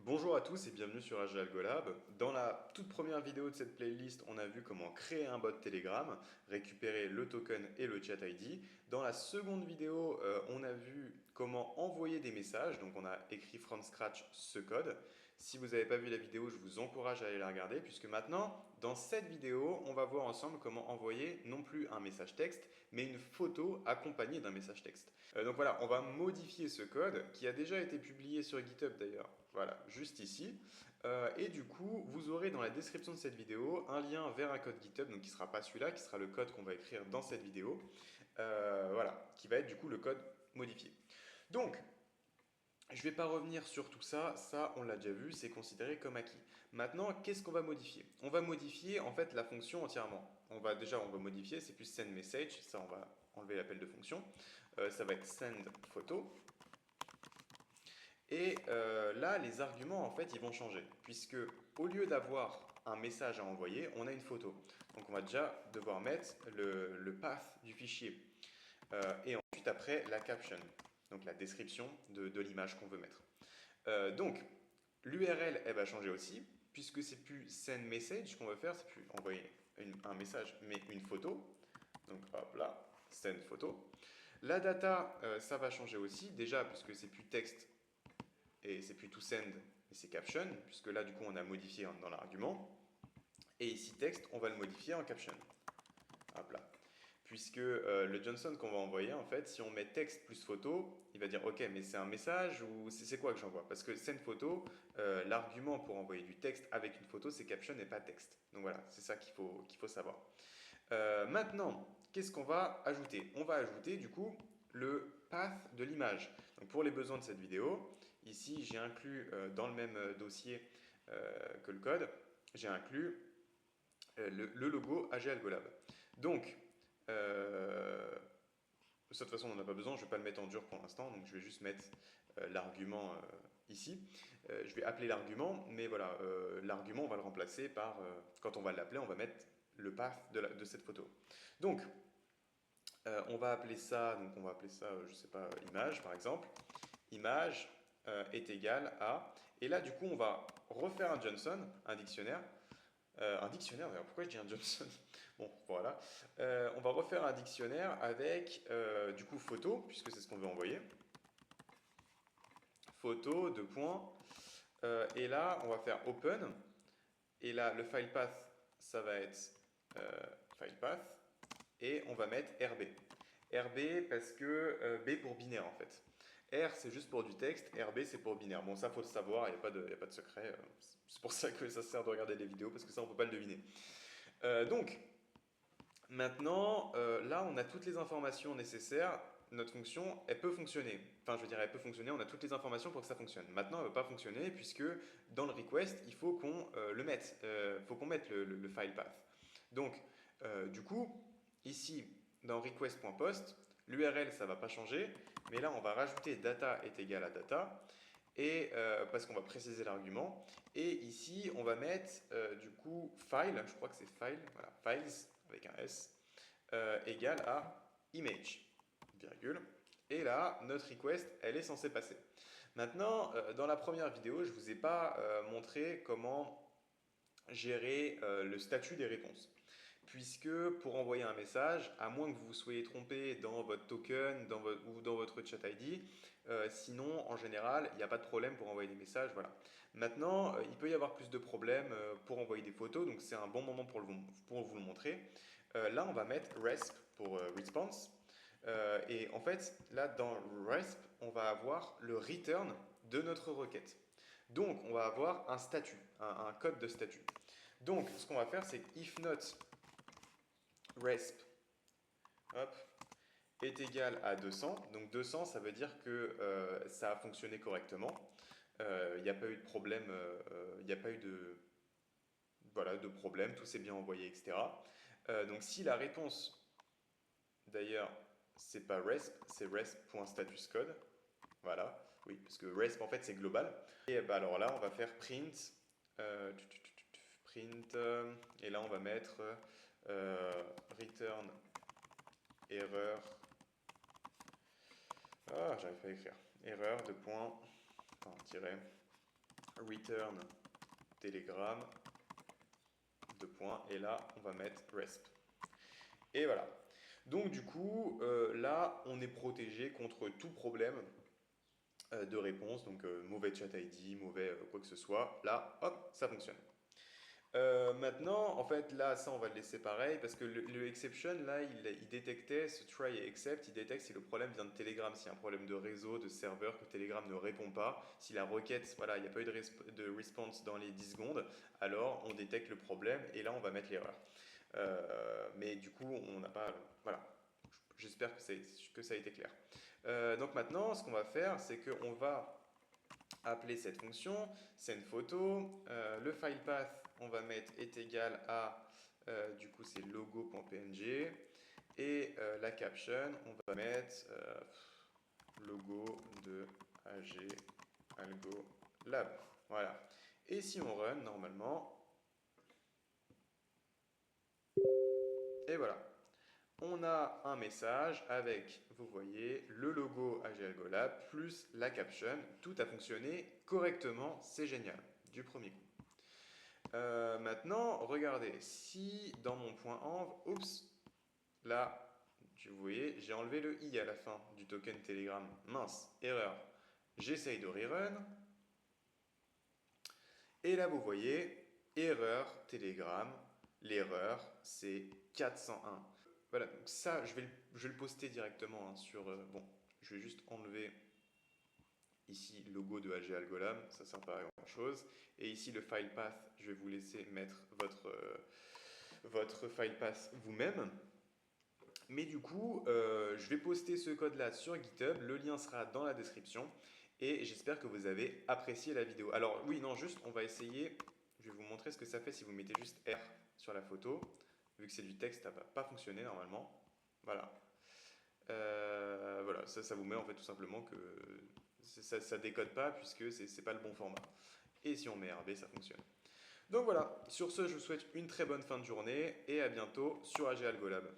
Bonjour à tous et bienvenue sur AG Algolab. Dans la toute première vidéo de cette playlist, on a vu comment créer un bot Telegram, récupérer le token et le chat ID. Dans la seconde vidéo, on a vu comment envoyer des messages, donc on a écrit from scratch ce code. Si vous n'avez pas vu la vidéo, je vous encourage à aller la regarder, puisque maintenant, dans cette vidéo, on va voir ensemble comment envoyer non plus un message texte, mais une photo accompagnée d'un message texte. Donc voilà, on va modifier ce code qui a déjà été publié sur GitHub d'ailleurs. Voilà, juste ici. Et du coup, vous aurez dans la description de cette vidéo un lien vers un code GitHub, donc qui ne sera pas celui-là, qui sera le code qu'on va écrire dans cette vidéo. Voilà, qui va être du coup le code modifié. Donc, je ne vais pas revenir sur tout ça, ça on l'a déjà vu, c'est considéré comme acquis. Maintenant, qu'est-ce qu'on va modifier? On va modifier en fait la fonction entièrement. On va modifier, c'est plus send message, ça on va enlever l'appel de fonction. Ça va être send photo. Et là, les arguments, en fait, ils vont changer, puisque au lieu d'avoir un message à envoyer, on a une photo. Donc on va déjà devoir mettre le path du fichier. Et ensuite, après, la caption, donc la description de l'image qu'on veut mettre. Donc, l'URL, elle va changer aussi, puisque c'est plus send message qu'on va faire, c'est plus envoyer un message, mais une photo. Donc hop là, send photo. La data, ça va changer aussi, déjà, puisque c'est plus texte, et c'est plus to send, mais c'est caption, puisque là, du coup, on a modifié dans l'argument. Et ici, texte, on va le modifier en caption. Hop là. Puisque le Johnson qu'on va envoyer, en fait, si on met texte plus photo, il va dire ok, mais c'est un message ou c'est quoi que j'envoie? Parce que send photo, l'argument pour envoyer du texte avec une photo, c'est caption et pas texte. Donc voilà, c'est ça qu'il faut savoir. Maintenant, qu'est-ce qu'on va ajouter? On va ajouter du coup le path de l'image. Donc pour les besoins de cette vidéo, ici j'ai inclus dans le même dossier que le code, j'ai inclus le logo AG Algolab. Donc, de toute façon, on n'en a pas besoin, je ne vais pas le mettre en dur pour l'instant, donc je vais juste mettre l'argument ici. Je vais appeler l'argument, mais voilà, l'argument, on va le remplacer par, quand on va l'appeler, on va mettre le path de cette photo. Donc, on va appeler ça, je ne sais pas, image par exemple. Image est égal à, et là du coup, on va refaire un Johnson, un dictionnaire, d'ailleurs, pourquoi je dis un Johnson? Bon, voilà. On va refaire un dictionnaire avec, du coup, photo, puisque c'est ce qu'on veut envoyer. Photo, deux points. Et là, on va faire open. Et là, le file path, ça va être file path. Et on va mettre RB. RB parce que B pour binaire, en fait. R, c'est juste pour du texte, RB, c'est pour binaire. Bon, ça, faut le savoir, il n'y a pas de secret. C'est pour ça que ça sert de regarder les vidéos, parce que ça, on ne peut pas le deviner. Donc, maintenant, là, on a toutes les informations nécessaires. Notre fonction, elle peut fonctionner. Enfin, je veux dire, elle peut fonctionner, on a toutes les informations pour que ça fonctionne. Maintenant, elle ne va pas fonctionner puisque dans le request, il faut qu'on le mette. Il faut qu'on mette le file path. Donc, du coup, ici, dans request.post, l'URL, ça ne va pas changer. Mais là, on va rajouter data est égal à data. Et parce qu'on va préciser l'argument. Et ici, on va mettre du coup file, je crois que c'est file, voilà, files avec un S, égale à image, virgule. Et là, notre request, elle est censée passer. Maintenant, dans la première vidéo, je ne vous ai pas montré comment gérer le statut des réponses. Puisque pour envoyer un message, à moins que vous vous soyez trompé dans votre token ou dans votre chat ID, sinon en général il n'y a pas de problème pour envoyer des messages. Voilà. Maintenant, il peut y avoir plus de problèmes pour envoyer des photos, donc c'est un bon moment pour vous le montrer. Là on va mettre resp pour response. Et en fait, là dans resp, on va avoir le return de notre requête. Donc on va avoir un statut, un code de statut. Donc ce qu'on va faire, c'est if not resp hop, est égal à 200. Donc 200, ça veut dire que ça a fonctionné correctement. Il n'y a pas eu de problème, il n'y a pas eu de problème, tout s'est bien envoyé, etc. Donc si la réponse, d'ailleurs, c'est pas resp, c'est resp.statuscode. Voilà, oui, parce que resp en fait c'est global. Et bah, alors là, on va faire print, print, et là on va mettre return erreur. Ah, j'arrive pas à écrire. Erreur de point, enfin, tiret, return Telegram, deux points, et là, on va mettre resp. Et voilà. Donc du coup, là, on est protégé contre tout problème de réponse, donc mauvais chat ID, mauvais quoi que ce soit. Là, hop, ça fonctionne. Maintenant, en fait, là, ça, on va le laisser pareil, parce que le exception, là, il détectait, ce try et except, il détecte si le problème vient de Telegram, s'il y a un problème de réseau, de serveur, que Telegram ne répond pas, si la requête, voilà, il n'y a pas eu de response dans les 10 secondes, alors on détecte le problème, et là, on va mettre l'erreur. Mais du coup, on n'a pas... Voilà, j'espère que ça a été clair. Donc maintenant, ce qu'on va faire, c'est qu'on va appeler cette fonction, send photo, le file path, on va mettre est égal à, du coup c'est logo.png, et la caption, on va mettre logo de AG Algo Lab. Voilà. Et si on run, normalement, et voilà. On a un message avec, vous voyez, le logo AG Algo Lab plus la caption. Tout a fonctionné correctement, c'est génial, du premier coup. Maintenant, regardez, si dans mon point env, oups, là, vous voyez, j'ai enlevé le i à la fin du token Telegram. Mince, erreur. J'essaye de rerun. Et là, vous voyez, erreur Telegram. L'erreur, c'est 401. Voilà, donc ça, je vais le poster directement hein, sur... bon, je vais juste enlever ici logo de AG Algolab, ça ne sert pas à grand chose. Et ici le file path, je vais vous laisser mettre votre file path vous-même. Mais du coup, je vais poster ce code-là sur GitHub, le lien sera dans la description. Et j'espère que vous avez apprécié la vidéo. Alors oui, non, juste, on va essayer, je vais vous montrer ce que ça fait si vous mettez juste R sur la photo. Vu que c'est du texte, ça ne va pas fonctionner normalement. Voilà. Voilà, ça vous met en fait tout simplement que ça décode pas puisque c'est pas le bon format. Et si on met RB, ça fonctionne. Donc voilà, sur ce, je vous souhaite une très bonne fin de journée et à bientôt sur AG Algolab.